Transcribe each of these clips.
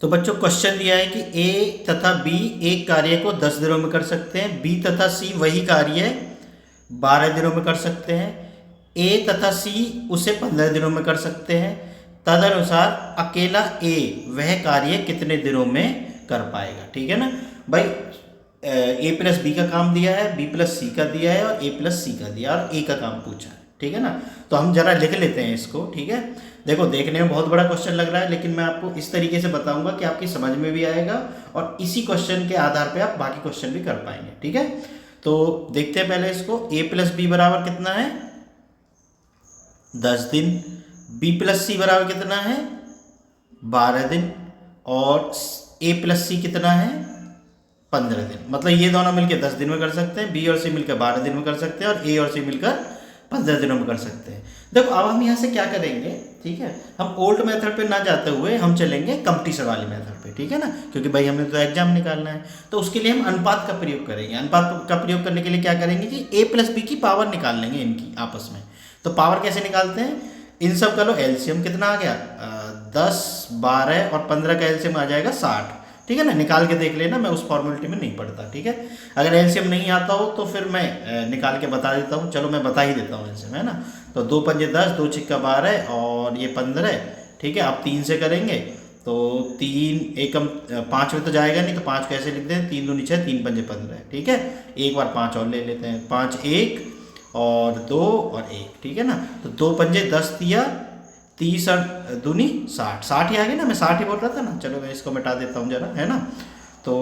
तो बच्चों क्वेश्चन दिया है कि ए तथा बी एक कार्य को 10 दिनों में कर सकते हैं, बी तथा सी वही कार्य 12 दिनों में कर सकते हैं, ए तथा सी उसे 15 दिनों में कर सकते हैं। तदनुसार अकेला ए वह कार्य कितने दिनों में कर पाएगा। ठीक है ना भाई, ए प्लस बी का काम दिया है, बी प्लस सी का दिया है और ए प्लस सी का दिया और ए का काम पूछा है। ठीक है ना, तो हम जरा लिख लेते हैं इसको। ठीक है, देखो देखने में बहुत बड़ा क्वेश्चन लग रहा है, लेकिन मैं आपको इस तरीके से बताऊंगा कि आपकी समझ में भी आएगा और इसी क्वेश्चन के आधार पे आप बाकी क्वेश्चन भी कर पाएंगे। ठीक है, तो देखते हैं पहले इसको। ए प्लस बी बराबर कितना है 10 दिन, बी प्लस सी बराबर कितना है 12 दिन और ए प्लस सी कितना है 15 दिन। मतलब ये दोनों मिलकर 10 दिन में कर सकते हैं, बी और सी मिलकर 12 दिन में कर सकते हैं और ए और सी मिलकर 15 दिनों में कर सकते हैं। देखो अब हम यहाँ से क्या करेंगे, ठीक है, हम ओल्ड मेथड पे ना जाते हुए हम चलेंगे कंपटीशन वाली मेथड पे। ठीक है ना, क्योंकि भाई हमें तो एग्जाम निकालना है, तो उसके लिए हम अनुपात का प्रयोग करेंगे। अनुपात का प्रयोग करने के लिए क्या करेंगे कि ए प्लस बी की पावर निकाल लेंगे इनकी आपस में। तो पावर कैसे निकालते हैं, इन सब का लो एलसीएम कितना आ गया 10, 12 और 15 का एलसीएम आ जाएगा 60। ठीक है ना, निकाल के देख लेना, मैं उस फॉर्मेलिटी में नहीं पढ़ता। ठीक है, अगर एलसीएम नहीं आता हो तो फिर मैं निकाल के बता देता हूँ। चलो मैं बता ही देता हूँ एलसीएम, है ना। तो 2 पंजे 10, 2 छिक्का 12 और ये 15। ठीक है, आप 3 से करेंगे तो 3 एकम 5 में तो जाएगा नहीं, तो 5 कैसे लिखते हैं 3 दूनी 6, 3 पंजे 15। ठीक है, एक बार 5 और ले लेते हैं, 5 1 और 2 और 1। ठीक है ना, तो 2 पंजे 10 दिया, 30 और दूनी 60, 60 ही आ गया ना, मैं 60 ही बोल रहा था ना। चलो मैं इसको मिटा देता हूँ जरा, है ना। तो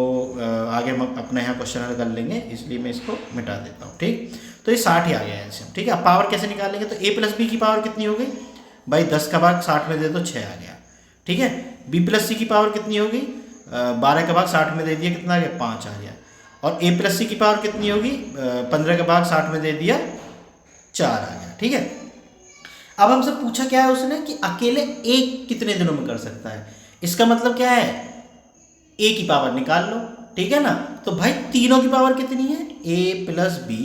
आगे हम अपने यहाँ क्वेश्चन हल कर लेंगे, इसलिए मैं इसको मिटा देता हूँ। ठीक, तो ये 60 ही आ गया एलसीएम। ठीक है, अब पावर कैसे निकालेंगे, तो ए प्लस बी की पावर कितनी हो गई भाई 10 का भाग 60 में दे दो 6 आ गया। ठीक है, बी प्लस सी की पावर कितनी होगी 12 का भाग 60 में दे दिया कितना आ गया 5 आ गया। और ए प्लस सी की पावर कितनी होगी 15 का भाग 60 में दे दिया 4 आ गया। ठीक है, अब हमसे पूछा क्या है उसने कि अकेले ए कितने दिनों में कर सकता है। इसका मतलब क्या है, ए की पावर निकाल लो। ठीक है ना, तो भाई तीनों की पावर कितनी है ए प्लस बी,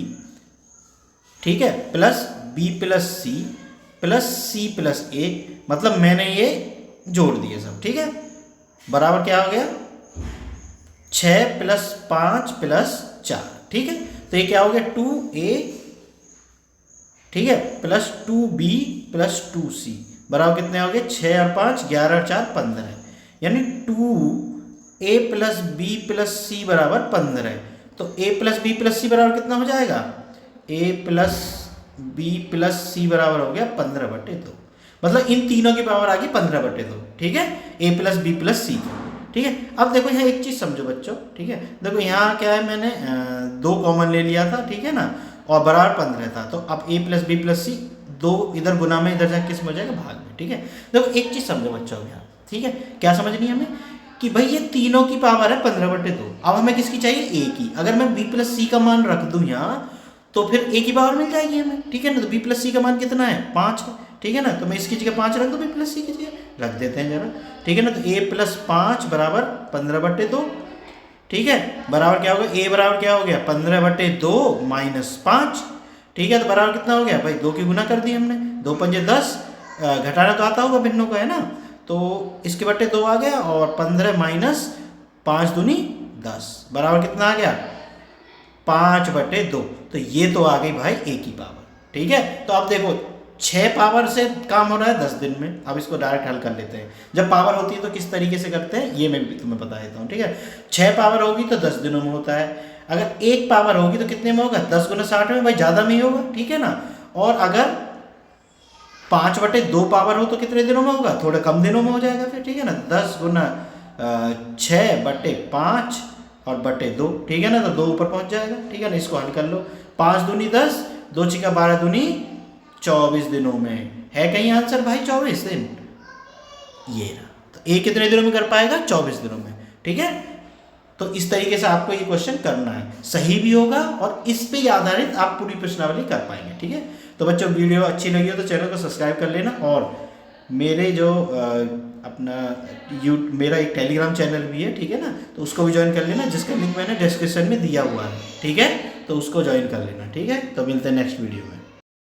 ठीक है, plus b plus c plus c plus a, मतलब मैंने ये जोड़ दिए सब। ठीक है, बराबर क्या हो गया 6 प्लस 5 प्लस 4। ठीक है, तो ये क्या हो गया 2a, ठीक है, प्लस 2b प्लस 2c बराबर कितने हो गए 6 और 5 11 और 4 15, यानी 2a प्लस बी प्लस सी बराबर 15 है। तो a प्लस बी प्लस सी बराबर कितना हो जाएगा, a प्लस बी प्लस सी बराबर हो गया 15/2, मतलब इन तीनों की पावर आ गई 15/2। ठीक है, a प्लस बी प्लस सी की। ठीक है, अब देखो यहाँ एक चीज़ समझो बच्चों। ठीक है, देखो यहाँ क्या है, मैंने 2 कॉमन ले लिया था। ठीक है ना, और बराबर 15 था, तो अब a प्लस बी प्लस सी 2 इधर गुना में, इधर जाके किस में हो जाएगा भाग में। ठीक है, देखो एक चीज़ समझो बच्चों यहाँ। ठीक है, क्या समझनी है हमें कि भाई ये तीनों की पावर है 15/2। अब हमें किसकी चाहिए a की। अगर मैं b प्लस सी का मान रख दूँ यहाँ तो फिर a की पावर मिल जाएगी हमें। ठीक है ना, तो b प्लस सी का मान कितना है 5 है। ठीक है ना, तो मैं इसकी जगह 5 रख दूँ, b प्लस सी की जगह रख देते हैं जरा। ठीक है ना, तो a प्लस 5 बराबर 15/2। ठीक है, बराबर क्या हो गया, a बराबर क्या हो गया 15/2 माइनस 5। ठीक है, तो बराबर कितना हो गया भाई 2 की गुना कर दी हमने, 2 पंजे 10, घटाना तो आता होगा भिन्नों का, है ना। तो इसके बट्टे 2 आ गया और 15 माइनस 5 दूनी 10 बराबर कितना आ गया 5/2। तो ये तो आ गई भाई a की पावर। ठीक है, तो अब देखो 6 पावर से काम हो रहा है 10 दिन में। अब इसको डायरेक्ट हल कर लेते हैं। जब पावर होती है तो किस तरीके से करते हैं ये मैं भी तुम्हें बता देता हूँ। ठीक है, 6 पावर होगी तो 10 दिनों में होता है। अगर 1 पावर होगी तो कितने में होगा 10 गुना 60 में, भाई ज़्यादा में ही होगा। ठीक है ना, और अगर 5/2 पावर हो तो कितने दिनों में होगा, थोड़े कम दिनों में हो जाएगा फिर। ठीक है ना, 10 गुना 6/5 और बटे 2। ठीक है ना, तो 2 ऊपर पहुँच जाएगा। ठीक है ना, इसको हल कर लो, 5 दूनी 10, 2 छिक्का 12 दूनी 24 दिनों में है कहीं आंसर भाई 24 दिन। ये रहा, तो ए कितने दिनों में कर पाएगा 24 दिनों में। ठीक है, तो इस तरीके से आपको ये क्वेश्चन करना है, सही भी होगा और इस पे ही आधारित आप पूरी प्रश्नावली कर पाएंगे। ठीक है, तो बच्चों वीडियो अच्छी लगी हो तो चैनल को सब्सक्राइब कर लेना, और मेरे जो मेरा एक टेलीग्राम चैनल भी है। ठीक है ना, तो उसको भी ज्वाइन कर लेना, जिसका लिंक मैंने डिस्क्रिप्शन में दिया हुआ है। ठीक है, तो उसको ज्वाइन कर लेना। ठीक है, तो मिलते हैं नेक्स्ट वीडियो में।